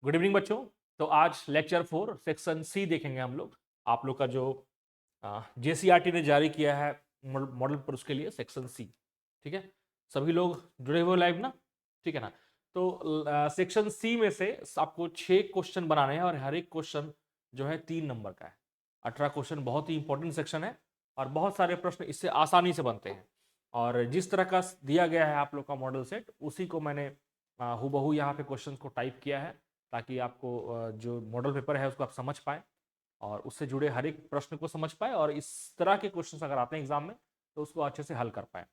Good evening बच्चों। तो आज लेक्चर 4 सेक्शन सी देखेंगे हम लोग। आप लोग का जो जेसीईआरटी ने जारी किया है मॉडल पर, उसके लिए सेक्शन सी। ठीक है, सभी लोग जुड़े हुए लाइव ना? ठीक है ना? तो सेक्शन सी में से आपको 6 क्वेश्चन बनाने हैं और हर एक क्वेश्चन जो है 3 नंबर का है। 18 क्वेश्चन, बहुत ही इंपॉर्टेंट सेक्शन है और बहुत सारे प्रश्न इससे आसानी से बनते हैं। और जिस तरह का दिया गया है आप लोग का मॉडल सेट, उसी को मैंने हूबहू यहाँ पे क्वेश्चन को टाइप किया है, ताकि आपको जो मॉडल पेपर है उसको आप समझ पाए और उससे जुड़े हर एक प्रश्न को समझ पाए, और इस तरह के क्वेश्चन अगर आते हैं एग्जाम में तो उसको अच्छे से हल कर पाए।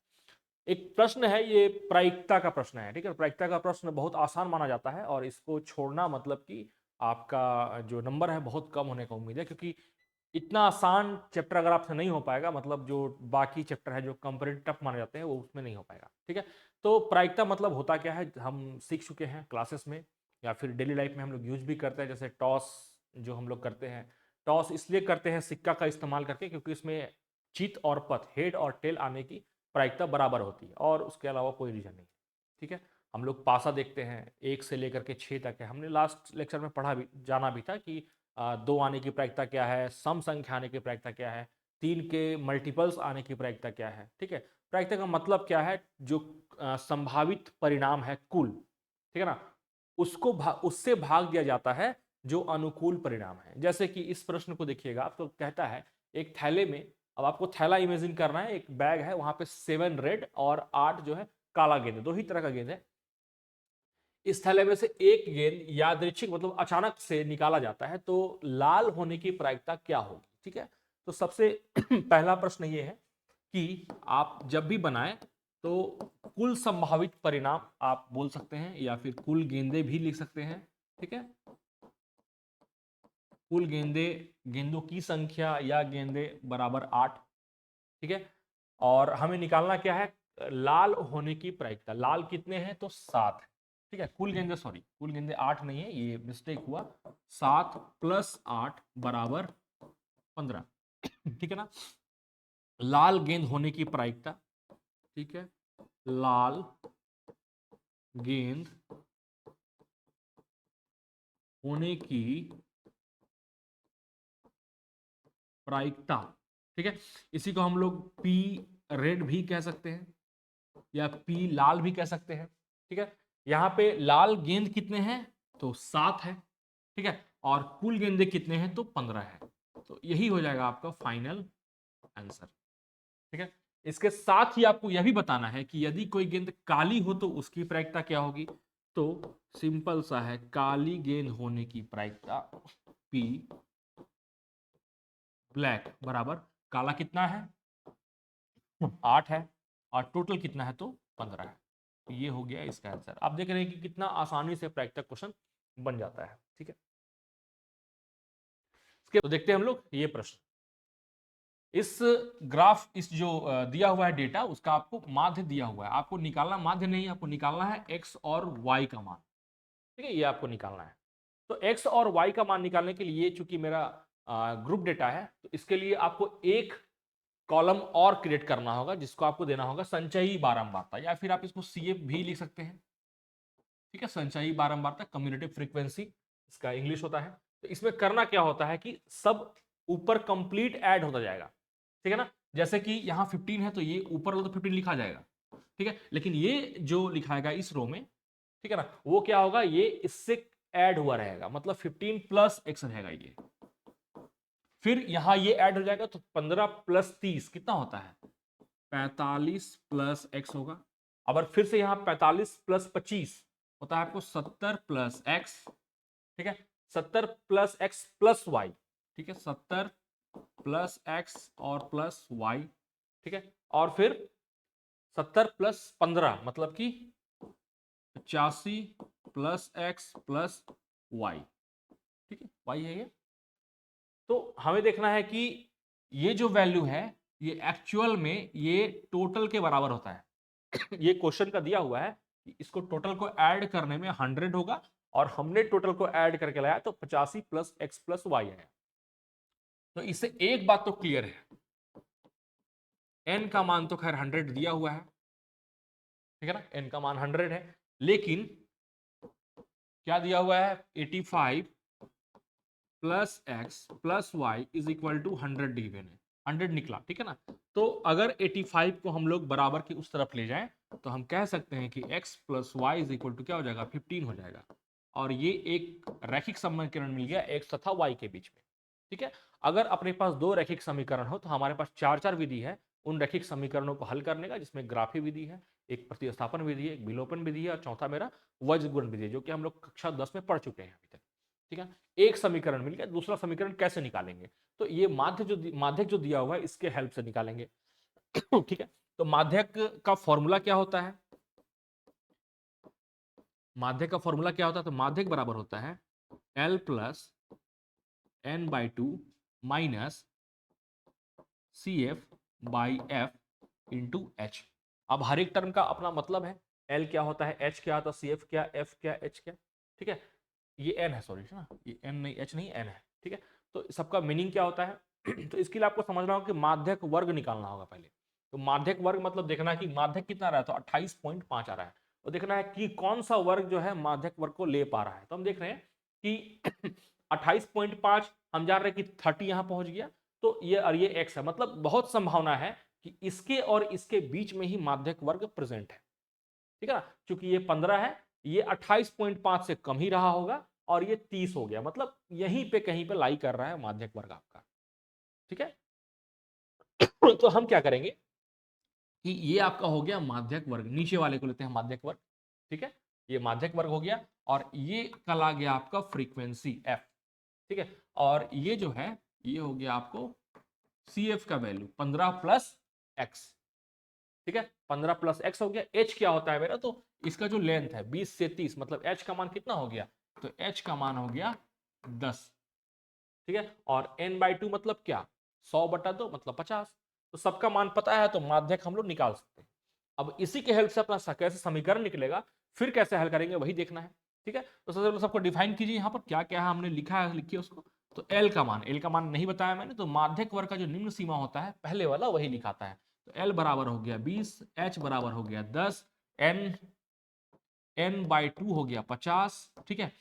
एक प्रश्न है, ये प्रायिकता का प्रश्न है। ठीक है, प्रायिकता का प्रश्न बहुत आसान माना जाता है और इसको छोड़ना मतलब कि आपका जो नंबर है बहुत कम होने का उम्मीद है, क्योंकि इतना आसान चैप्टर अगर आपसे नहीं हो पाएगा, मतलब जो बाकी चैप्टर है जो कंपेरेटिव टफ माने जाते हैं वो उसमें नहीं हो पाएगा। ठीक है, तो प्रायिकता मतलब होता क्या है, हम सीख चुके हैं क्लासेस में या फिर डेली लाइफ में हम लोग यूज भी करते हैं। जैसे टॉस जो हम लोग करते हैं, टॉस इसलिए करते हैं सिक्का का इस्तेमाल करके क्योंकि इसमें चित और पत, हेड और टेल आने की प्रायिकता बराबर होती है, और उसके अलावा कोई रीजन नहीं। ठीक है, हम लोग पासा देखते हैं, 1 से लेकर के 6 तक है। हमने लास्ट लेक्चर में पढ़ा भी, जाना भी था कि 2 आने की प्रायिकता क्या है, सम संख्या आने की प्रायिकता क्या है, 3 के मल्टीपल्स आने की प्रायिकता क्या है। ठीक है, प्रायिकता का मतलब क्या है, जो संभावित परिणाम है कुल, ठीक है ना, उसको उससे भाग दिया जाता है जो अनुकूल परिणाम है। जैसे कि इस प्रश्न को देखिएगा, आपको कहता है एक थैले में, अब आपको थैला इमेजिन करना है, एक बैग है, वहां पे 7 रेड और 8 जो है काला गेंद है, 2 ही तरह का गेंद है। इस थैले में से एक गेंद यादृच्छिक मतलब अचानक से निकाला जाता है, तो लाल होने की प्रायिकता क्या होगी? ठीक है, तो सबसे पहला प्रश्न ये है कि आप जब भी बनाएं तो कुल संभावित परिणाम आप बोल सकते हैं या फिर कुल गेंदे भी लिख सकते हैं। ठीक है, कुल गेंदे, गेंदों की संख्या या गेंदे बराबर 8। ठीक है, और हमें निकालना क्या है, लाल होने की प्रायिकता। लाल कितने हैं, तो 7 है। ठीक है, कुल गेंदे, सॉरी कुल गेंदे 8 नहीं है, ये मिस्टेक हुआ। 7 प्लस 8 बराबर 15। ठीक है ना, लाल गेंद होने की प्रायिकता। ठीक है, लाल गेंद होने की प्रायिकता। ठीक है, इसी को हम लोग पी रेड भी कह सकते हैं या पी लाल भी कह सकते हैं। ठीक है, यहां पे लाल गेंद कितने हैं, तो 7 है। ठीक है, और कुल गेंदे कितने हैं, तो 15 है। तो यही हो जाएगा आपका फाइनल आंसर। ठीक है, इसके साथ ही आपको यह भी बताना है कि यदि कोई गेंद काली हो तो उसकी प्रायिकता क्या होगी। तो सिंपल सा है, काली गेंद होने की प्रायिकता पी ब्लैक बराबर काला कितना है, 8 है, और टोटल कितना है, तो 15 है। तो ये हो गया इसका आंसर। आप देख रहे हैं कि कितना आसानी से प्रैक्टिकल क्वेश्चन बन जाता है। ठीक है, तो देखते हैं हम लोग ये प्रश्न। इस ग्राफ, इस जो दिया हुआ है डेटा, उसका आपको माध्य दिया हुआ है। आपको निकालना माध्य नहीं, आपको निकालना है एक्स और वाई का मान। ठीक है, ये आपको निकालना है। तो एक्स और वाई का मान निकालने के लिए, चूंकि मेरा ग्रुप डेटा है, तो इसके लिए आपको एक कॉलम और क्रिएट करना होगा, जिसको आपको देना होगा संचयी बारंबारता, या फिर आप इसको सीएफ भी लिख सकते हैं। ठीक है, संचयी बारंबारता, कम्युलेटिव फ्रीक्वेंसी इसका इंग्लिश होता है। तो इसमें करना क्या होता है कि सब ऊपर कंप्लीट ऐड होता जाएगा। ठीक है ना, जैसे कि यहाँ 15 है तो ये ऊपर वाला तो 15 लिखा जाएगा। ठीक है, लेकिन ये जो लिखाएगा इस रो में, ठीक है ना, वो क्या होगा, ये इससे ऐड हुआ रहेगा, मतलब 15 प्लस एक्स रहेगा ये। फिर यहां ये ऐड हो जाएगा, तो 15 प्लस 30 कितना होता है, 45 प्लस एक्स होगा। अब फिर से यहां 45 प्लस 25 होता है आपको 70 प्लस एक्स। ठीक है, 70 प्लस एक्स प्लस वाई। ठीक है, 70 प्लस एक्स और प्लस वाई। ठीक है, और फिर 70 प्लस 15 मतलब कि 85 प्लस एक्स प्लस वाई। ठीक है, वाई है ये। तो हमें देखना है कि ये जो वैल्यू है, ये एक्चुअल में ये टोटल के बराबर होता है। ये क्वेश्चन का दिया हुआ है कि इसको टोटल को ऐड करने में 100 होगा, और हमने टोटल को ऐड करके लाया तो 85 प्लस एक्स प्लस वाई है। तो इससे एक बात तो क्लियर है, एन का मान तो खैर 100 दिया हुआ है। ठीक है ना, एन का मान 100 है, लेकिन क्या दिया हुआ है 85 plus x plus y is equal to 100 division है, 100 निकला, ठीक है ना। तो अगर 85 को हम लोग बराबर की उस तरफ ले जाएं तो हम कह सकते हैं कि x plus y is equal to क्या हो जाएगा 15 हो जाएगा। और ये एक रैखिक समीकरण मिल गया x तथा y के बीच में, ठीक है। अगर अपने पास दो रैखिक समीकरण हो तो हमारे पास चार चार विधि है उन रैखिक समीकरणों को हल करने का, जिसमें ग्राफी विधि है, एक प्रतिस्थापन विधि है, एक विलोपन विधि है और चौथा मेरा वज्र गुणन विधि है, जो कि हम लोग कक्षा 10 में पढ़ चुके हैं अभी तक, ठीक है। एक समीकरण मिल गया, दूसरा समीकरण कैसे निकालेंगे, तो ये माध्यक जो दिया हुआ है इसके हेल्प से निकालेंगे। ठीक है, तो माध्यक का फॉर्मूला क्या होता है, माध्यक का फॉर्मूला क्या होता है, तो माध्यक बराबर होता है L plus n by two minus c f by f into h. अब हर एक टर्म का अपना मतलब है, L क्या होता है, H क्या होता है, सी एफ क्या, F क्या, H क्या, ठीक है। ये N है, सॉरी ना, ये N नहीं, H नहीं, N है, ठीक है। तो सबका मीनिंग क्या होता है तो इसके लिए आपको समझना होगा कि माध्यक वर्ग निकालना होगा पहले। तो माध्यक वर्ग मतलब देखना है कि माध्यक कितना रहा है, तो 28.5 आ रहा है, और देखना है कि कौन सा वर्ग जो है माध्यक वर्ग को ले पा रहा है। तो हम देख रहे हैं कि 28.5 हम जान रहे हैं कि 30 यहां पहुंच गया, तो ये और ये x है, मतलब बहुत संभावना है कि इसके और इसके बीच में ही माध्यक वर्ग प्रेजेंट है, ठीक है ना। क्योंकि ये 15 है, ये 28.5 से कम ही रहा होगा और ये 30 हो गया, मतलब यहीं पे कहीं पे लाई कर रहा है माध्यक वर्ग आपका, ठीक है। तो हम क्या करेंगे कि ये आपका हो गया माध्यक वर्ग, नीचे वाले को लेते हैं माध्यक वर्ग, ठीक है। ये माध्यक वर्ग हो गया और ये कल आ गया आपका फ्रीक्वेंसी f, ठीक है। और ये जो है ये हो गया आपको सी एफ का वैल्यू 15 प्लस एक्स, ठीक है। 15 प्लस एक्स हो गया। एच क्या होता है मेरा, तो इसका जो लेंथ है 20 से 30, मतलब एच का मान कितना हो गया, तो एच का मान हो गया 10, ठीक है। और एन बाई टू मतलब क्या, 100/2 मतलब 50। तो सबका मान पता है तो माध्यक हम लोग निकाल सकते हैं। अब इसी के हेल्प से अपना कैसे समीकरण निकलेगा, फिर कैसे हल करेंगे वही देखना है, ठीक है। तो सबसे पहले सबको डिफाइन कीजिए, यहाँ पर क्या क्या है हमने लिखा है, लिखिए उसको। तो एल का मान नहीं बताया मैंने, तो माध्यक वर्ग का जो निम्न सीमा होता है पहले वाला वही लिखाता है। तो एल बराबर हो गया 20, एच बराबर हो गया 10, एन एन बाई टू हो गया 50, ठीक है।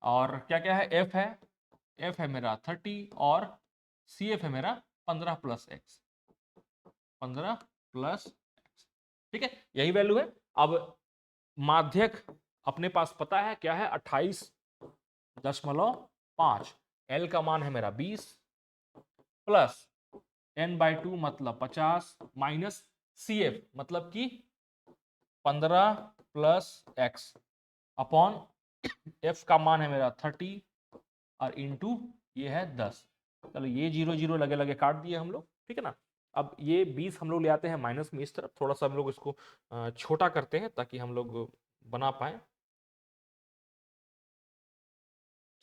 और क्या क्या है, एफ है मेरा 30 और सी एफ है मेरा 15 प्लस एक्स, 15 प्लस एक्स, ठीक है, यही वैल्यू है। अब माध्यक अपने पास पता है क्या है, 28.5, एल का मान है मेरा 20 प्लस एन बाई टू मतलब 50 माइनस सी एफ मतलब कि 15 प्लस एक्स अपॉन एफ का मान है मेरा 30 और इंटू ये है 10। चलो ये 0 0 लगे लगे काट दिए हम लोग, ठीक है ना। अब ये 20 हम लोग ले आते हैं माइनस में, इस तरफ थोड़ा सा हम लोग इसको छोटा करते हैं ताकि हम लोग बना पाए।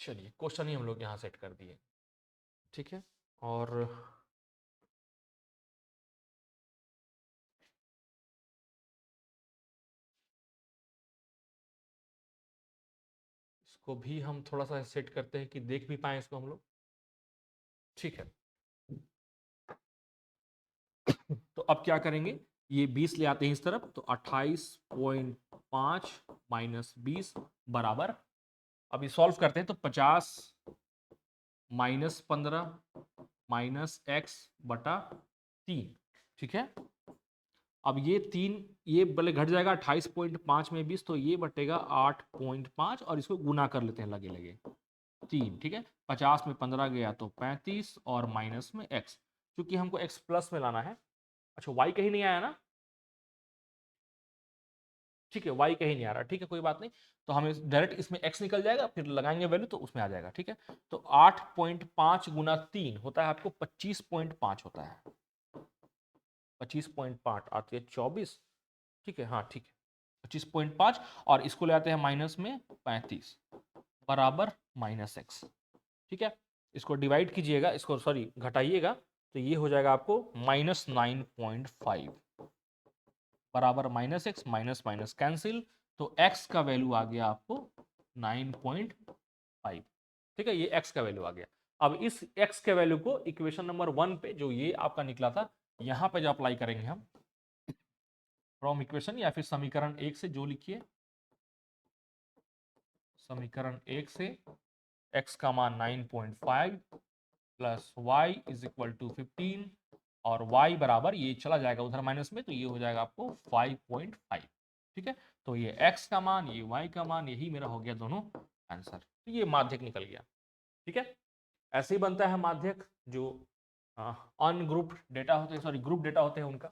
चलिए क्वेश्चन ही हम लोग यहाँ सेट कर दिए, ठीक है। और इसको भी हम थोड़ा सा सेट करते हैं कि देख भी पाए इसको हम लोग, ठीक है। तो अब क्या करेंगे, ये 20 ले आते हैं इस तरफ, तो 28.5 माइनस 20 बराबर, अभी सॉल्व करते हैं तो 50 माइनस 15 माइनस एक्स बटा 3, ठीक है। अब ये 3 ये भले घट जाएगा 28.5 में 20, तो ये बटेगा 8.5 और इसको गुना कर लेते हैं लगे लगे 3, ठीक है। 50 में 15 गया तो 35 और माइनस में एक्स, क्योंकि हमको एक्स प्लस में लाना है। अच्छा वाई कहीं नहीं आया ना, ठीक है, वाई कहीं नहीं आ रहा, ठीक है, कोई बात नहीं। तो हमें डायरेक्ट इसमें x निकल जाएगा, फिर लगाएंगे वैल्यू तो उसमें आ जाएगा, ठीक है। तो 8.5 गुना 3 होता है आपको 25.5 होता है, 25.5 आती है 24, ठीक है, हाँ ठीक है 25.5, और इसको ले आते हैं माइनस में 35 बराबर माइनस एक्स, ठीक है। इसको डिवाइड कीजिएगा, इसको सॉरी घटाइएगा, तो ये हो जाएगा आपको -9.5 बराबर minus x, minus minus cancel, तो x का वैल्यू आ गया आपको 9.5, ठीक है, ये x का वैल्यू आ गया। अब इस x के वैल्यू को इक्वेशन नंबर 1 पे जो ये आपका निकला था, यहां पे जो अप्लाई करेंगे हम फ्रॉम इक्वेशन, या फिर समीकरण 1 से जो लिखिए, समीकरण 1 से x का मान 9.5 plus y is equal to 15 और y बराबर, ये चला जाएगा उधर माइनस में, तो ये हो जाएगा आपको 5.5। ठीक है, तो ये x का मान, ये y का मान, यही मेरा हो गया दोनों आंसर। तो ये माध्यक निकल गया। ठीक है, ऐसे ही बनता है माध्यक जो अनग्रुप डेटा होते हैं, सॉरी ग्रुप डेटा होते हैं उनका।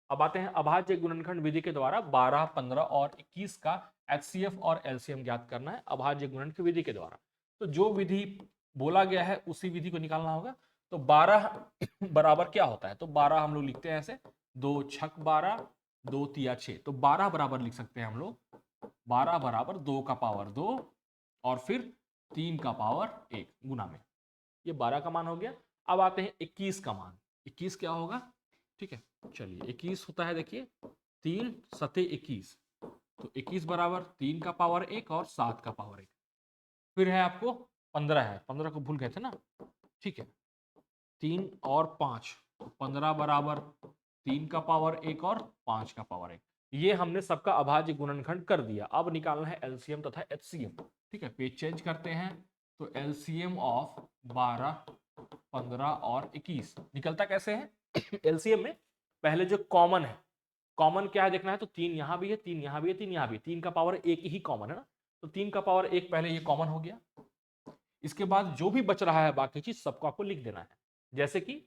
अब आते हैं अभाज्य गुणनखंड विधि के द्वारा 12, 15 और 21 का HCF और LCM ज्ञात करना है अभाज्य गुणनखंड विधि के द्वारा। तो जो विधि बोला गया है उसी विधि को निकालना होगा। तो 12 बराबर क्या होता है, तो 12 हम लोग लिखते हैं ऐसे, 2 छक 12, 2 तिया 6, तो 12 बराबर लिख सकते हैं हम लोग 12 बराबर 2 का पावर 2 और फिर 3 का पावर 1 गुना में, ये 12 का मान हो गया। अब आते हैं 21 का मान। 21 क्या होगा, ठीक है, चलिए 21 होता है, देखिए 3 सते 21, तो 21 बराबर 3 का पावर 1 और 7 का पावर 1। फिर है आपको 15 है, 15 को भूल गए थे ना, ठीक है, 3 और 5, 15 बराबर 3 का पावर 1 और 5 का पावर 1। ये हमने सबका अभाज्य गुणनखंड कर दिया। अब निकालना है एलसीएम तथा एचसीएम। ठीक है, पेज चेंज करते हैं, तो एलसीएम ऑफ 12, 15 और 21 निकलता कैसे है एलसीएम में पहले जो कॉमन है, कॉमन क्या है देखना है, तो 3 यहां भी है, 3 यहां भी है, 3 यहां भी, 3 का पावर 1 ही कॉमन है ना, तो 3 का पावर 1 पहले ये कॉमन हो गया। इसके बाद जो भी बच रहा है बाकी चीज सबको आपको लिख देना है। जैसे कि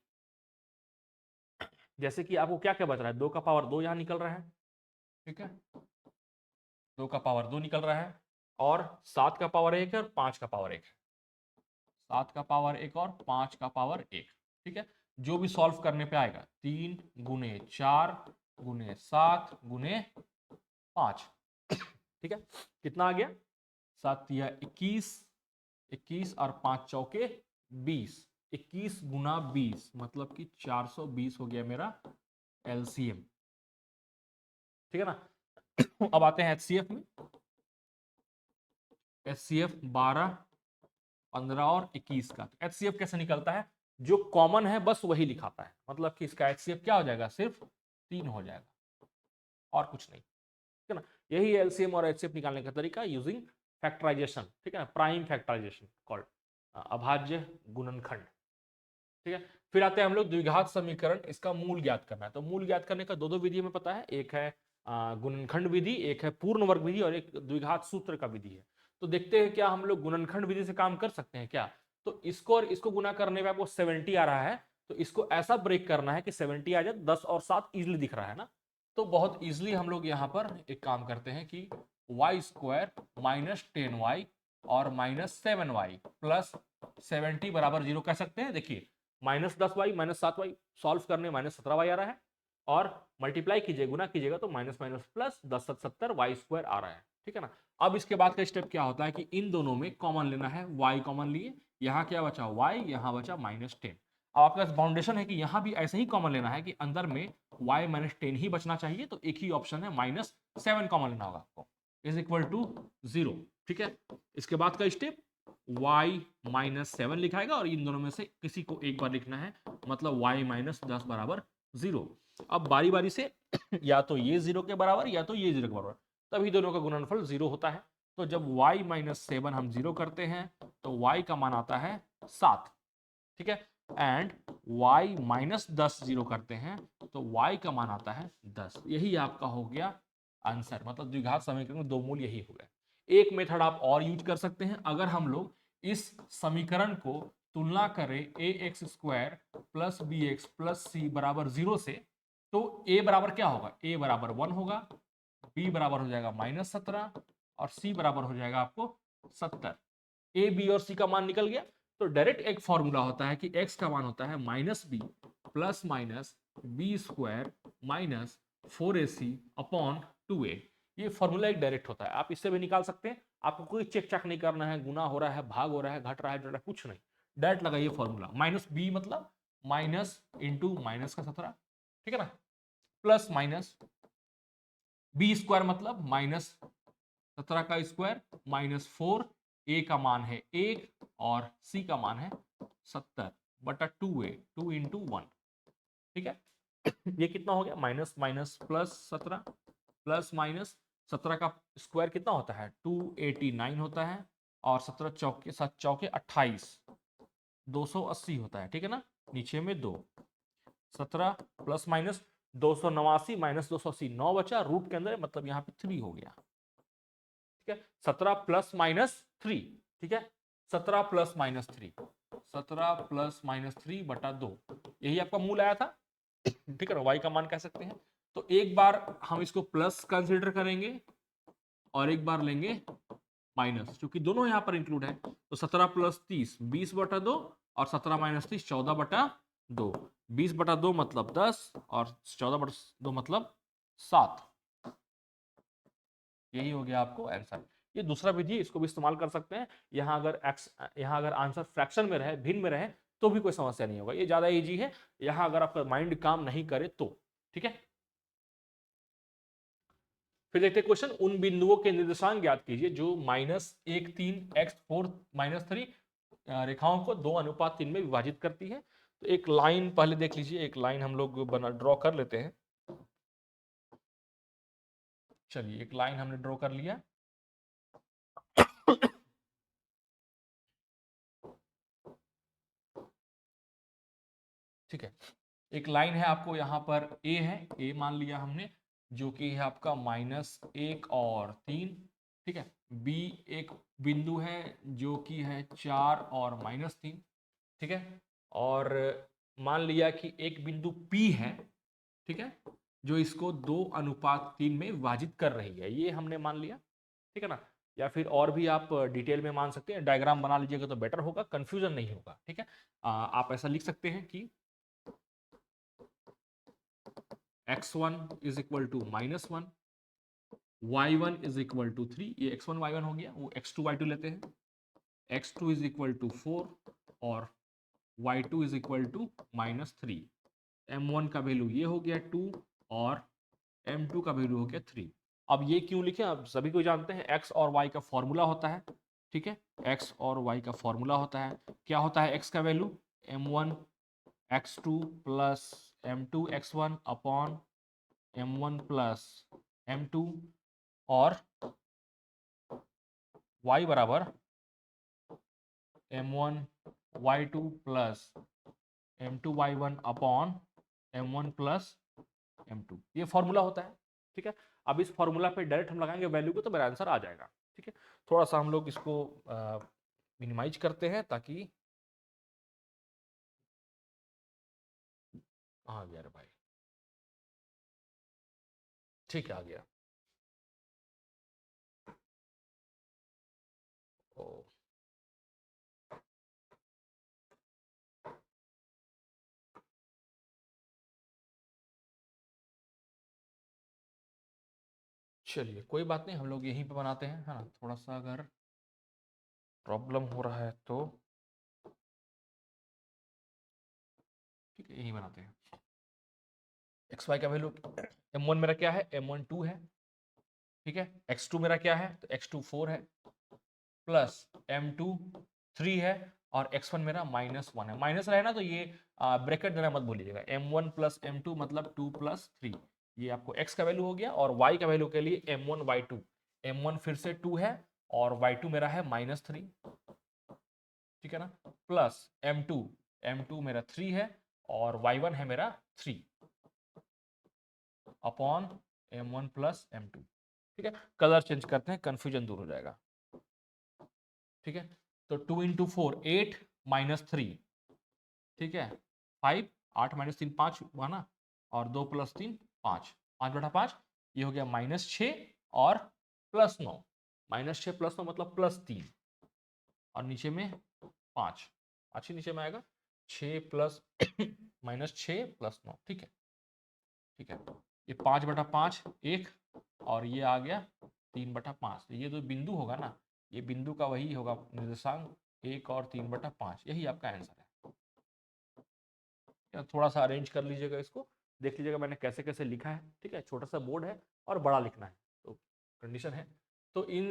आपको क्या क्या बच रहा है, 2 का पावर 2 यहां निकल रहा है, ठीक है, 2 का पावर 2 निकल रहा है, और 7 का पावर 1 है और 5 का पावर 1 है, 7 का पावर 1 और 5 का पावर 1। ठीक है, जो भी सॉल्व करने पे आएगा 3 गुने 4 गुने 7 गुने 5। ठीक है, कितना आ गया, 7 तिया 21, 21 और 5 चौके 20, 21 गुना 20 मतलब कि 420 हो गया मेरा एलसीएम। ठीक है ना। अब आते हैं एचसीएफ में। एचसीएफ 12, 15 और 21 का एचसीएफ कैसे निकलता है, जो कॉमन है बस वही लिखाता है, मतलब कि इसका एचसीएफ क्या हो जाएगा, सिर्फ 3 हो जाएगा और कुछ नहीं। ठीक है ना, यही एलसीएम और एचसीएफ निकालने का तरीका यूजिंग फैक्टराइजेशन। ठीक है ना, प्राइम फैक्टराइजेशन कॉल्ड अभाज्य गुणनखंड। ठीक है, फिर आते हैं हम लोग द्विघात समीकरण, इसका मूल ज्ञात करना है। तो मूल ज्ञात करने का दो विधि हमें पता है, एक है गुणनखंड विधि, एक है पूर्ण वर्ग विधि और एक द्विघात सूत्र का विधि है। तो देखते हैं क्या हम लोग गुणनखंड विधि से काम कर सकते हैं क्या। तो इसको और इसको गुना करने में आपको 70 आ रहा है, तो इसको ऐसा ब्रेक करना है कि 70 आ जाए, 10 और 7 इजिली दिख रहा है ना, तो बहुत इजिली हम लोग यहाँ पर एक काम करते हैं कि वाई स्क्वायर माइनस 10y और माइनस 7y प्लस 70 बराबर 0 कह सकते हैं। देखिए -10y -7y सॉल्व करने -17y आ रहा है, और मल्टीप्लाई कीजिए गुना कीजिएगा तो minus minus plus 10 70 y square आ रहा है। ठीक है ना, अब इसके बाद का स्टेप क्या होता है कि इन दोनों में कॉमन लेना है, y कॉमन लिए, यहाँ क्या बचा y, यहाँ बचा -10। अब आपके पास बाउंडेशन है कि यहाँ भी ऐसे ही कॉमन लेना है कि अंदर में y -10 ही बचना चाहिए, तो एक ही ऑप्शन है -7 कॉमन लेना होगा आपको, इज इक्वल टू 0। ठीक है, इसके बाद का स्टेप y -7 लिखाएगा और इन दोनों में से किसी को एक बार लिखना है, मतलब y -10 बराबर 0। अब बारी बारी से या तो ये 0 के बराबर या तो ये 0 के बराबर, तभी दोनों का गुणनफल 0 होता है। तो जब y -7 हम 0 करते हैं तो y का मान आता है 7। ठीक है, एंड y -10 0 करते हैं तो y का मान आता है 10। यही आपका हो गया आंसर, मतलब द्विघात समीकरण में दो मूल यही हो गए। एक मेथड आप और यूज कर सकते हैं, अगर हम लोग इस समीकरण को तुलना करें a x square plus b x plus c बराबर 0 से, तो a बराबर क्या होगा, a बराबर 1 होगा, b बराबर हो जाएगा -17 और c बराबर हो जाएगा आपको 70। a b और c का मान निकल गया, तो डायरेक्ट एक फॉर्मूला होता है कि x का मान होता है -b plus minus b square minus 4ac upon 2a। ये फॉर्मूला एक डायरेक्ट होता है, आप इससे भी निकाल सकते हैं, आपको कोई चेक चेक नहीं करना है, गुना हो रहा है, भाग हो रहा है, घट रहा है, कुछ नहीं, डायरेक्ट लगाइए फॉर्मूला। -b मतलब माइनस इंटू माइनस का 17, ठीक है ना, प्लस माइनस बी स्क्वायर मतलब -17 का स्क्वायर -4, ए का मान है 1 और सी का मान है 70 बटा 2a, 2 इंटू 1। ठीक है, ये कितना हो गया, minus minus plus 17 plus minus 17 का स्क्वायर कितना होता है 289 होता है, और 17 चौके 7 चौके 28 280 होता है, ठीक है ना। नीचे में 2, 17 प्लस माइनस 289 माइनस 280, 9 बचा, रूट के अंदर मतलब यहाँ पे 3 हो गया, ठीक है। 17 प्लस माइनस 3, ठीक है, 17 प्लस माइनस 3, 17 प्लस माइनस 3 बटा 2, यही आपका मूल आया था, ठीक है ना, वाई का मान कह सकते हैं। तो एक बार हम इसको प्लस कंसीडर करेंगे और एक बार लेंगे माइनस, क्योंकि दोनों यहां पर इंक्लूड है। तो 17 प्लस 30 20 बटा 2, और 17 माइनस 30 14 बटा 2, 20 बटा 2 मतलब 10, और 14 बटा 2 मतलब 7। यही हो गया आपको आंसर। ये दूसरा विधि, इसको भी इस्तेमाल कर सकते हैं। यहाँ अगर आंसर फ्रैक्शन में रहे, भिन्न में रहे, तो भी कोई समस्या नहीं होगा, ये ज्यादा इजी है। यहाँ अगर आपका माइंड काम नहीं करे तो, ठीक है। फिर देखते हैं क्वेश्चन, उन बिंदुओं के निर्देशांक ज्ञात कीजिए जो -1 3 x4 - 3 रेखाओं को 2:3 में विभाजित करती है। तो एक लाइन पहले देख लीजिए, एक लाइन हम लोग बना ड्रॉ कर लेते हैं। चलिए एक लाइन हमने ड्रॉ कर लिया। ठीक है, एक लाइन है आपको यहाँ पर ए है, ए मान लिया हमने, जो कि है आपका -1 और 3, ठीक है। बी एक बिंदु है जो कि है 4 और -3, ठीक है। और मान लिया कि एक बिंदु P है, ठीक है, जो इसको 2:3 में विभाजित कर रही है, ये हमने मान लिया, ठीक है ना। या फिर और भी आप डिटेल में मान सकते हैं, डायग्राम बना लीजिएगा तो बेटर होगा, कंफ्यूजन नहीं होगा, ठीक है। आप ऐसा लिख सकते हैं कि x1 is equal to -1, y1 is equal to 3, ये x1 y1 हो गया, वो x2 y2 लेते हैं, x2 इज इक्वल टू 4 और y2 is equal to -3। m1 का वैल्यू ये हो गया 2 और m2 का वैल्यू हो गया 3। अब ये क्यों लिखे, अब सभी को जानते हैं x और y का फॉर्मूला होता है, ठीक है। x और y का फॉर्मूला होता है, क्या होता है x का value m1 x2 plus m2 x1 upon m1 plus m2, और y बराबर m1 y2 plus m2 y1 upon m1 plus m2, ये फॉर्मूला होता है, ठीक है। अब इस फॉर्मूला पे डायरेक्ट हम लगाएंगे वैल्यू को तो मेरा आंसर आ जाएगा, ठीक है। थोड़ा सा हम लोग इसको मिनिमाइज करते हैं ताकि, आ गया रे भाई, ठीक है आ गया। ओ चलिए कोई बात नहीं, हम लोग यहीं पे बनाते हैं, है ना। थोड़ा सा अगर प्रॉब्लम हो रहा है तो ठीक है, यहीं बनाते हैं। एक्स वाई का वैल्यू m1 मेरा क्या है, m1 2 है, ठीक है। x2 मेरा क्या है, तो x2 4 है, प्लस m2 3 है, और x1 मेरा -1 है। माइनस रहे ना तो ये ब्रैकेट देना मत भूलिएगा, m1 प्लस m2 मतलब 2 प्लस 3, ये आपको x का वैल्यू हो गया। और y का वैल्यू के लिए m1 y2, m1 फिर से 2 है और y2 मेरा है -3, ठीक है ना, प्लस m2 मेरा 3 है और y1 है मेरा 3 अपॉन m1 प्लस m2, ठीक है। कलर चेंज करते हैं, कंफ्यूजन दूर हो जाएगा, ठीक है। तो 2 इंटू 4 8 -3, ठीक है, 5, 8 -3 5 हुआ ना, और 2 प्लस 3 5, 5 बटा 5 ये हो गया -6 और +9, -6 +9 मतलब +3, और नीचे में 5, 5 ही नीचे में आएगा, 6 प्लस -6 +9, ठीक है, ठीक है। ये 5 बटा 5 1, और ये आ गया 3 बटा 5, तो ये जो बिंदु होगा ना, ये बिंदु का वही होगा निर्देशांक 1 और 3 बटा 5, यही आपका आंसर है। थोड़ा सा अरेंज कर लीजिएगा, इसको देख लीजिएगा मैंने कैसे कैसे लिखा है, ठीक है। छोटा सा बोर्ड है और बड़ा लिखना है, तो कंडीशन है। तो इन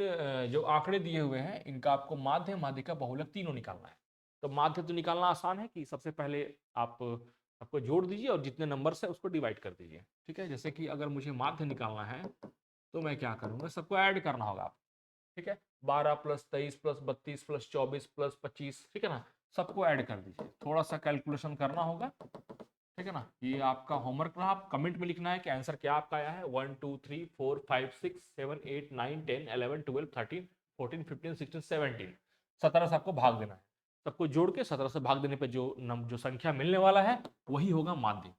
जो आंकड़े दिए हुए हैं इनका आपको माध्य, माध्यिका, बहुलक तीनों निकालना है। तो माध्य तो निकालना आसान है कि सबसे पहले आप आपको जोड़ दीजिए और जितने नंबर है उसको डिवाइड कर दीजिए, ठीक है। जैसे कि अगर मुझे माध्य निकालना है तो मैं क्या करूंगा, सबको ऐड करना होगा आप, ठीक है। 12 प्लस 23 प्लस 32 प्लस 24 प्लस 25, ठीक है ना, सबको ऐड कर दीजिए। थोड़ा सा कैलकुलेशन करना होगा, ठीक है ना। ये आपका होमवर्क रहा, आप कमेंट में लिखना है कि आंसर क्या आपका आया है। 1 2 3 4 5 6 7 8 9 10 11 12 13 14 15 16 17, 17 से आपको भाग देना है। सबको जोड़ के 17 से भाग देने पे जो संख्या मिलने वाला है वही होगा माध्य,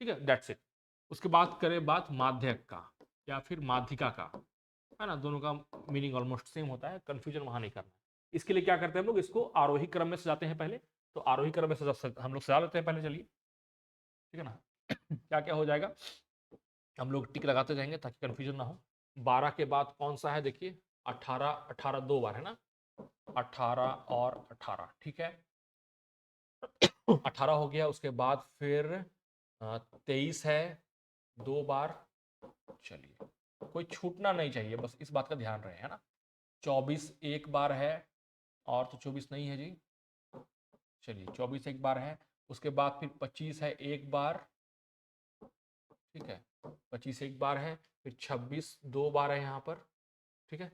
ठीक है, दैट्स इट। उसके बाद करें बात माध्यक का या फिर माध्यिका का, है ना, दोनों का मीनिंग ऑलमोस्ट सेम होता है, कंफ्यूजन वहां नहीं करना। इसके लिए क्या करते हैं हम लोग, इसको आरोही क्रम में सजाते हैं पहले। तो आरोही क्रम में हम लोग सजा लेते हैं पहले, चलिए, ठीक है ना। क्या क्या हो जाएगा, हम लोग टिक लगाते जाएंगे ताकि कंफ्यूजन ना हो। 12 के बाद कौन सा है, देखिए 18, 18 दो बार है ना, 18 और 18, ठीक है। 18 हो गया, उसके बाद फिर 23 है दो बार, चलिए कोई छूटना नहीं चाहिए, बस इस बात का ध्यान रहे, है ना। 24 एक बार है, और तो 24 नहीं है जी, चलिए 24 एक बार है। उसके बाद फिर 25 है एक बार, ठीक है, 25 एक बार है। फिर 26 दो बार है यहाँ पर, ठीक है,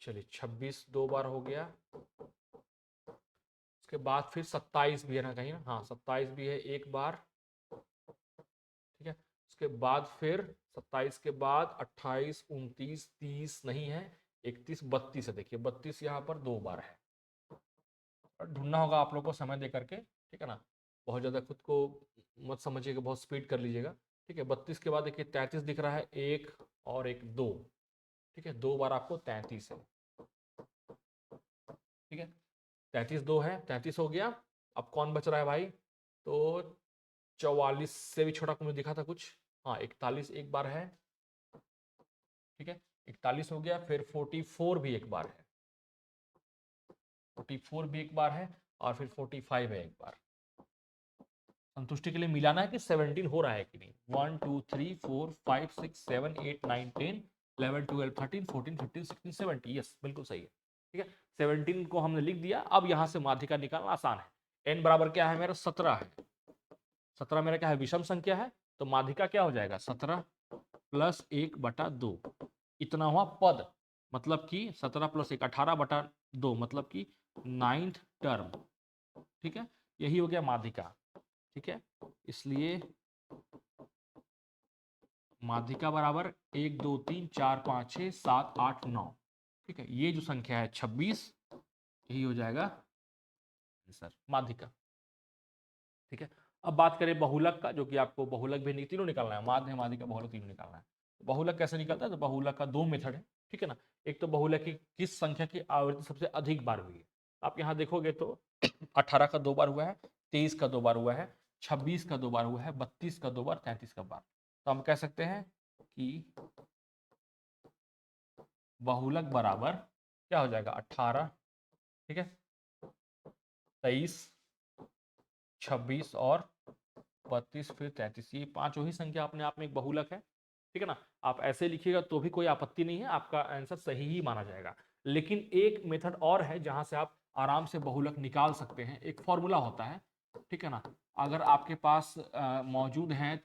चलिए 26 दो बार हो गया। उसके बाद फिर 27 भी है ना कहीं ना, हाँ 27 भी है एक बार, ठीक है। उसके बाद फिर 27 के बाद 28 29 30 नहीं है, 31 32 है, देखिए 32 यहाँ पर दो बार है। ढूंढना होगा आप लोग को समय दे करके, ठीक है ना, बहुत ज़्यादा खुद को मत समझिएगा, बहुत स्पीड कर लीजिएगा, ठीक है। 32 के बाद देखिए 33 दिख रहा है, एक और एक दो, ठीक है, दो बार आपको 33 है, ठीक है। 33 दो है, 33 हो गया। अब कौन बच रहा है भाई, तो 44 से भी छोटा को मुझे दिखा था कुछ, हाँ 41 एक बार है, ठीक है, 41 हो गया। फिर 44 भी एक बार है, 44 भी एक बार है, और फिर 45 है एक बार। संतुष्टि के लिए मिलाना है कि 17 हो रहा है कि नहीं। 1 2 3 4 5 6 7 8 9 10 11 12 13 14 15 16 17, यस बिल्कुल सही है, ठीक है। 17 को हमने लिख दिया। अब यहां से माध्यिका निकालना आसान है। n बराबर क्या है मेरा, 17 है। 17 मेरा क्या है, विषम संख्या है, तो माध्यिका क्या हो जाएगा, 17 प्लस 1/2, इतना हुआ पद, मतलब कि 17 प्लस 1 18/2, मतलब कि 9th टर्म, ठीक है, यही हो गया माध्यिका, ठीक है। इसलिए माध्यिका बराबर 1 2 3 4 5 6 7 8 9, ठीक है, ये जो संख्या है 26, यही हो जाएगा आंसर माध्यिका, ठीक है। अब बात करें बहुलक का, जो कि आपको बहुलक भी तीनों निकालना है, माध्य माध्यिका बहुलक तीनों निकालना है। बहुलक कैसे निकलता है, तो बहुलक का दो मेथड है, ठीक है ना। एक तो बहुलक की किस संख्या की आवृत्ति सबसे अधिक बार हुई है, आप यहाँ देखोगे तो 18 का दो बार हुआ है, 23 का दो बार हुआ है, 26 का दो बार हुआ है, 32 का दो बार, 33 का बार। तो हम कह सकते हैं कि बहुलक बराबर क्या हो जाएगा, 18, ठीक है, 23 26 और 32 फिर 33, ये पांचों ही संख्या अपने आप में एक बहुलक है, ठीक है ना। आप ऐसे लिखिएगा तो भी कोई आपत्ति नहीं है, आपका आंसर सही ही माना जाएगा। लेकिन एक मेथड और है जहां से आप आराम से बहुलक निकाल सकते हैं, एक फॉर्मूला होता है, ठीक है ना। अगर आपके पास मौजूद है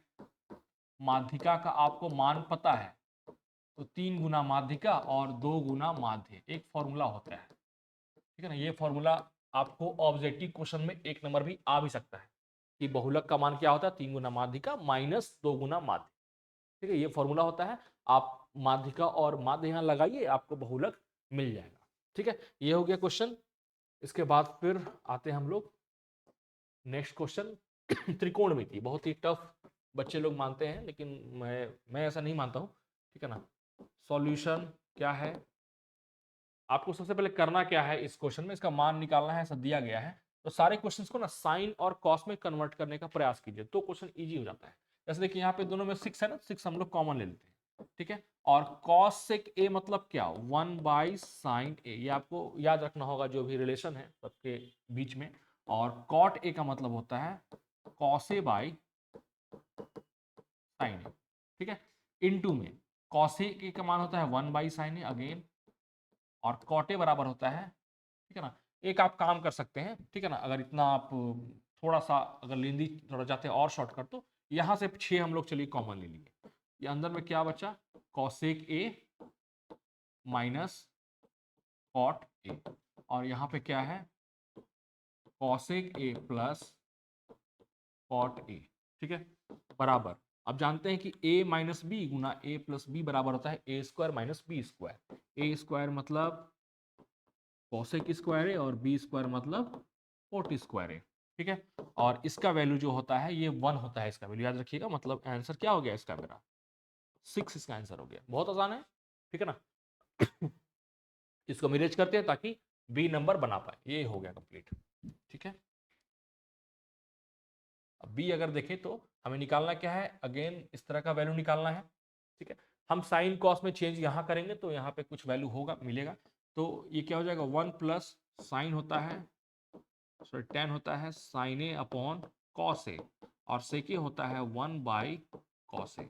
माध्यिका का आपको मान पता है, तो 3 गुना माध्यिका और 2 गुना माध्य, एक फॉर्मूला होता है, ठीक है ना। ये फॉर्मूला आपको ऑब्जेक्टिव क्वेश्चन में 1 नंबर भी आ भी सकता है कि बहुलक का मान क्या होता है, 3 गुना माध्यिका माइनस 2 गुना माध्य, ठीक है, ये फॉर्मूला होता है। आप माध्यिका और माध्य यहाँ लगाइए, आपको बहुलक मिल जाएगा, ठीक है। ये हो गया क्वेश्चन। इसके बाद फिर आते हैं हम लोग नेक्स्ट क्वेश्चन, त्रिकोणमिति, बहुत ही टफ बच्चे लोग मानते हैं, लेकिन मैं ऐसा नहीं मानता हूँ, ठीक है ना। सॉल्यूशन क्या है, आपको सबसे पहले करना क्या है, इस क्वेश्चन में इसका मान निकालना है, ऐसा दिया गया है। तो सारे क्वेश्चंस को ना साइन और कॉस में कन्वर्ट करने का प्रयास कीजिए, तो क्वेश्चन इजी हो जाता है। जैसे देखिए यहाँ पे दोनों में 6 है ना, 6 हम लोग कॉमन ले लेते हैं, ठीक है। और कॉस सेक ए मतलब क्या, 1/sin ए, ये आपको याद रखना होगा, जो भी रिलेशन है सबके बीच में। और कॉट ए का मतलब होता है cos A by sine a, ठीक है। इनटू में कॉस ए का मान होता है 1/sin ए अगेन, और कॉट ए बराबर होता है, ठीक है ना। एक आप काम कर सकते हैं, ठीक है ना, अगर इतना आप थोड़ा सा अगर लेंदी थोड़ा जाते हैं और शॉर्टकट, तो यहाँ से 6 हम लोग चलिए कॉमन ले लेंगे, ये अंदर में क्या बचा, cosec a minus cot a, और यहाँ पे क्या है, cosec a plus cot a, ठीक है, बराबर। अब जानते हैं कि a माइनस बी गुना a प्लस बी बराबर होता है a square minus b square. a square मतलब कॉसेक स्क्वायर है और b स्क्वायर मतलब कॉट स्क्वायर है, ठीक है। और इसका वैल्यू जो होता है ये 1 होता है, इसका वैल्यू याद रखिएगा। मतलब आंसर क्या हो गया इसका, मेरा 6 इसका आंसर हो गया। बहुत आसान है, ठीक है ना। इसको हम इरेज करते हैं ताकि बी नंबर बना पाए। ये हो गया कंप्लीट, ठीक है। अब बी अगर देखें तो हमें निकालना क्या है, अगेन इस तरह का वैल्यू निकालना है, ठीक है। हम साइन कॉस में चेंज यहाँ करेंगे तो यहाँ पे कुछ वैल्यू होगा, मिलेगा। तो ये क्या हो जाएगा, 1 प्लस साइन होता है, सॉरी टेन होता है sign A upon cos A, और सेके होता है 1 बाई कॉस ए,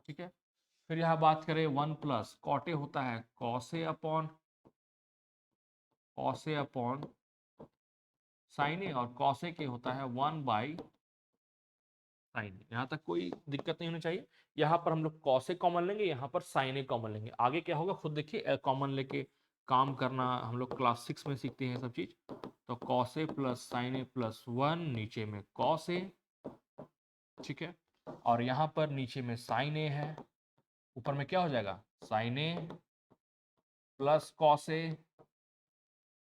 ठीक है। फिर यहाँ बात करें 1 प्लस कॉट ए होता है कॉस ए अपॉन साइन ए, और कॉस ए के होता है 1 बाई साइन। यहाँ तक कोई दिक्कत नहीं होनी चाहिए। यहाँ पर हम लोग कॉस ए कॉमन लेंगे, यहाँ पर साइन ए कॉमन लेंगे। आगे क्या होगा खुद देखिए, कॉमन लेके काम करना हम लोग क्लास 6 में सीखते हैं सब चीज। तो cos A plus sign A plus 1, नीचे में कॉस ए, ठीक है। और यहाँ पर नीचे में साइन ए है, ऊपर में क्या हो जाएगा, sign A plus cos A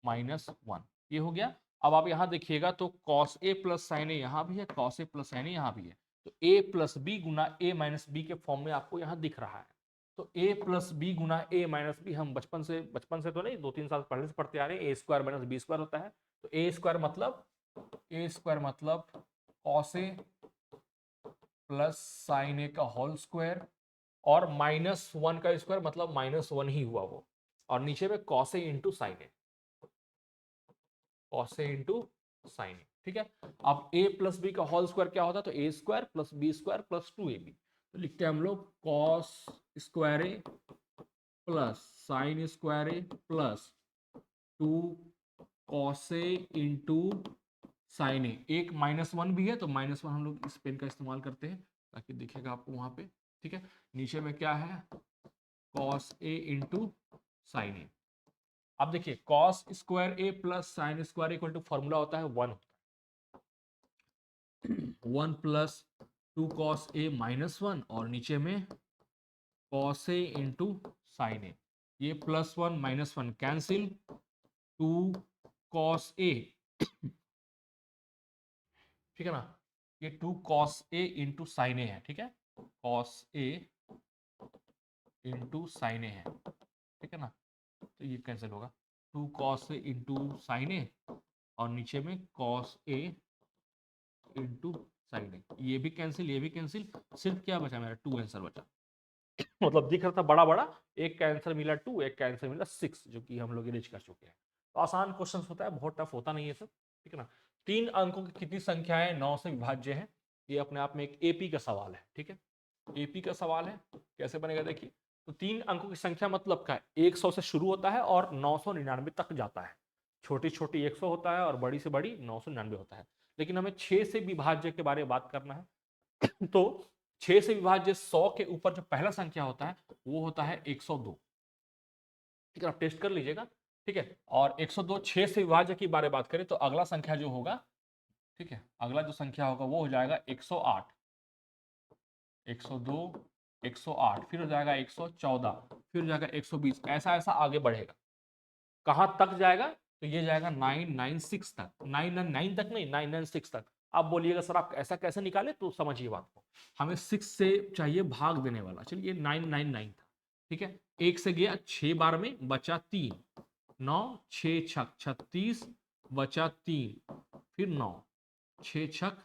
minus 1, ये हो गया। अब आप यहाँ देखिएगा तो कॉस ए प्लस साइन ए यहाँ भी है, कॉस ए प्लस साइन ए यहाँ भी है। तो ए प्लस बी गुना ए माइनस बी के फॉर्म में आपको यहाँ दिख रहा है। तो ए प्लस बी गुना ए माइनस बी हम बचपन से तो नहीं, 2-3 साल पहले से पढ़ते आ रहे हैं। ए स्क्वायर माइनस बी स्क्वायर होता है। तो ए स्क्वायर मतलब कॉस ए प्लस साइन ए का होल स्क्वायर, और -1 का स्क्वायर मतलब -1 ही हुआ वो, और नीचे में cos a into sine a, cos a into sine a, ठीक है। अब a प्लस बी का होल स्क्वायर क्या होता है, तो a square plus b square plus 2ab। तो लिखते हैं हम लोग cos square a plus sine square a plus 2 cos a into sine a. एक -1 भी है तो -1 हम लोग इस पेन का इस्तेमाल करते हैं ताकि दिखेगा आपको वहां पे, ठीक है। नीचे में क्या है, cos a into sine a. अब देखिए cos square a plus sine square equal to formula होता है 1 1 प्लस 2 कॉस ए -1, और नीचे में कॉस ए इंटू साइन ए। ये +1 -1 कैंसिल, 2 कॉस ए, ठीक है ना। ये 2 कॉस ए इंटू साइन ए है, ठीक है, कॉस ए इंटू साइन ए है, ठीक है ना। तो ये कैंसिल होगा, 2 कॉस ए इंटू साइन ए, और नीचे में कॉस ए इंटू साइन ए। ये भी कैंसिल, ये भी कैंसिल, सिर्फ क्या बचा मेरा 2 आंसर बचा। मतलब दिख रहा था बड़ा बड़ा, एक का आंसर मिला 2, एक का आंसर मिला 6, जो कि हम लोग इरेज कर चुके हैं। तो आसान क्वेश्चन होता है, बहुत टफ होता नहीं है सब, ठीक है ना। 3 अंकों की कितनी संख्याएं 9 से विभाज्य है, ये अपने आप में एक एपी का सवाल है, ठीक है। एपी का सवाल है, कैसे बनेगा देखिए। तो 3 अंकों की संख्या मतलब क्या है, 100 से शुरू होता है और 999 तक जाता है। छोटी छोटी 100 होता है और बड़ी से बड़ी 999 होता है। लेकिन हमें 6 से विभाज्य के बारे में बात करना है। तो 6 से विभाज्य 100 के ऊपर जो पहला संख्या होता है वो होता है 102, ठीक है। आप टेस्ट कर लीजिएगा, ठीक है। और 102 6 से विभाज्य की बारे में बात करें तो अगला संख्या जो होगा, ठीक है, अगला जो संख्या होगा वो हो जाएगा 108, 102, 108, फिर हो जाएगा 114, फिर हो जाएगा 120, ऐसा ऐसा आगे बढ़ेगा। कहां तक जाएगा, तो ये जाएगा 996 तक, 999 तक नहीं, 996 तक। आप बोलिएगा सर आप ऐसा कैसे निकाले, तो समझिए बात को। हमें 6 से चाहिए भाग देने वाला, चलिए 999 था, ठीक है। 1 से गया 6 बार में, बचा 3, 9 6 छक 36, बचा 3, फिर 9 6 छक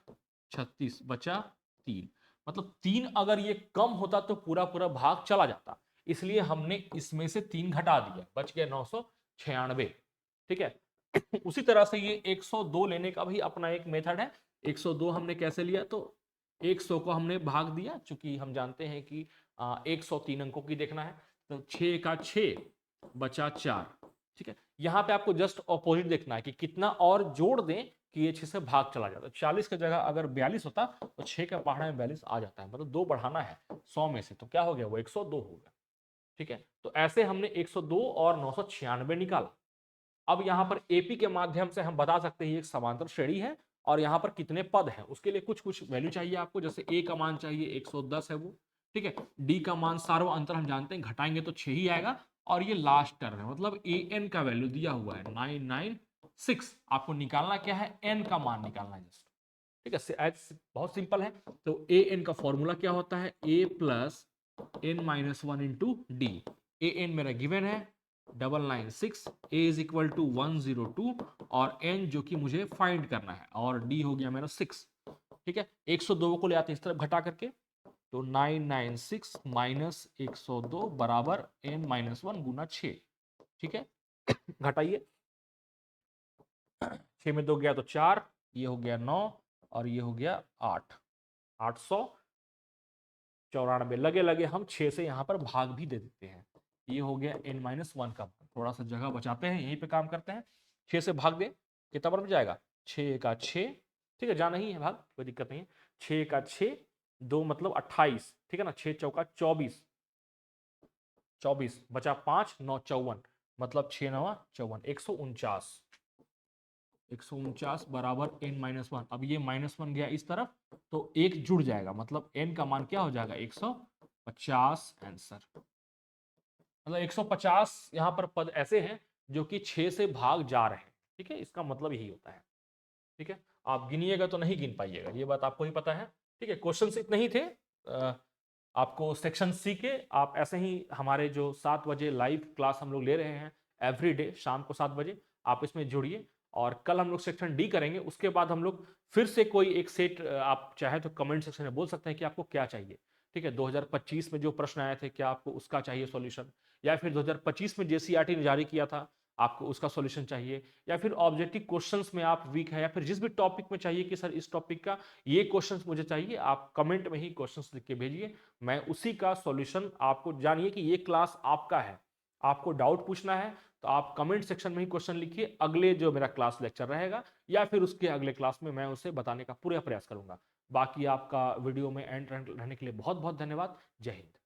36, बचा 3। मतलब 3 अगर ये कम होता तो पूरा पूरा भाग चला जाता, इसलिए हमने इसमें से 3 घटा दिया, बच गया 996, ठीक है। उसी तरह से ये 102 लेने का भी अपना एक मेथड है। 102 हमने कैसे लिया, तो 100 को हमने भाग दिया, चूंकि हम जानते हैं कि 103 अंकों की देखना है। तो 6 का 6, बचा 4, ठीक है, यहाँ पे आपको जस्ट ऑपोजिट देखना है कि कितना और जोड़ दें कि ये 6 से भाग चला जाता है। 40 की जगह अगर 42 होता तो 6 का पहाड़ा में 42 आ जाता है, मतलब 2 बढ़ाना है 100 में से, तो क्या हो गया वो 102 हो गया। ठीक है, तो ऐसे हमने 102 और 996 निकाला। अब यहाँ पर एपी के माध्यम से हम बता सकते हैं एक समांतर श्रेणी है और यहाँ पर कितने पद हैं, उसके लिए कुछ कुछ वैल्यू चाहिए आपको। जैसे ए का मान चाहिए 110 है वो, ठीक है। डी का मान सार्व अंतर हम जानते हैं, घटाएंगे तो 6 ही आएगा। और ये लास्ट टर्म है, मतलब ए एन का वैल्यू दिया हुआ है 996। आपको निकालना क्या है, एन का मान निकालना है जस्ट, ठीक है। बहुत सिंपल है। तो ए एन का फॉर्मूला क्या होता है, a plus n minus one into d. A n मेरा गिवन है 996, ए इज इक्वल टू 102 और एन जो कि मुझे फाइंड करना है, और डी हो गया मेरा 6। ठीक है, 102 को ले आते हैं इस तरफ घटा करके, तो 996 माइनस 102 बराबर एन माइनस वन गुना 6। ठीक है, घटाइए, 6 में 2 गया तो 4, ये हो गया 9 और ये हो गया 8, 894। लगे लगे हम 6 से यहाँ पर भाग भी दे देते हैं। ये हो गया n माइनस वन का, थोड़ा सा जगह बचाते हैं, यहीं पे काम करते हैं। 6 से भाग दे, कितना बन जाएगा, 6 का 6, ठीक है, जाना ही है भाग, कोई दिक्कत नहीं है। 6 का 6, 2 मतलब 28, ठीक है ना, 6 चौका 24, 24 बचा 5, 9 54, मतलब 6 नवा 54, 149। 149 बराबर n माइनस वन। अब ये माइनस वन गया इस तरफ तो एक जुड़ जाएगा, मतलब n का मान क्या हो जाएगा 150 आंसर। मतलब 150 यहाँ पर पद ऐसे हैं जो कि 6 से भाग जा रहे हैं। ठीक है, इसका मतलब यही होता है। ठीक है, आप गिनिएगा तो नहीं गिन पाइएगा, ये बात आपको ही पता है। ठीक है, क्वेश्चन इतने ही थे। आपको सेक्शन सी के आप ऐसे ही हमारे जो 7 बजे लाइव क्लास हम लोग ले रहे हैं एवरी डे शाम को 7 बजे, आप इसमें जुड़िए। और कल हम लोग सेक्शन डी करेंगे, उसके बाद हम लोग फिर से कोई एक सेट, आप चाहे तो कमेंट सेक्शन में बोल सकते हैं कि आपको क्या चाहिए। ठीक है, 2025 में जो प्रश्न आए थे क्या आपको उसका चाहिए सॉल्यूशन, या फिर 2025 में जेसीईआरटी ने जारी किया था आपको उसका सॉल्यूशन चाहिए, या फिर ऑब्जेक्टिव क्वेश्चंस में आप वीक है, या फिर जिस भी टॉपिक में चाहिए कि सर इस टॉपिक का ये क्वेश्चंस मुझे चाहिए, आप कमेंट में ही क्वेश्चंस लिख के भेजिए, मैं उसी का सॉल्यूशन आपको। जानिए कि ये क्लास आपका है, आपको डाउट पूछना है तो आप कमेंट सेक्शन में ही क्वेश्चन लिखिए, अगले जो मेरा क्लास लेक्चर रहेगा या फिर उसके अगले क्लास में मैं उसे बताने का पूरा प्रयास करूंगा। बाकी आपका वीडियो में एंड रहने के लिए बहुत बहुत धन्यवाद। जय हिंद।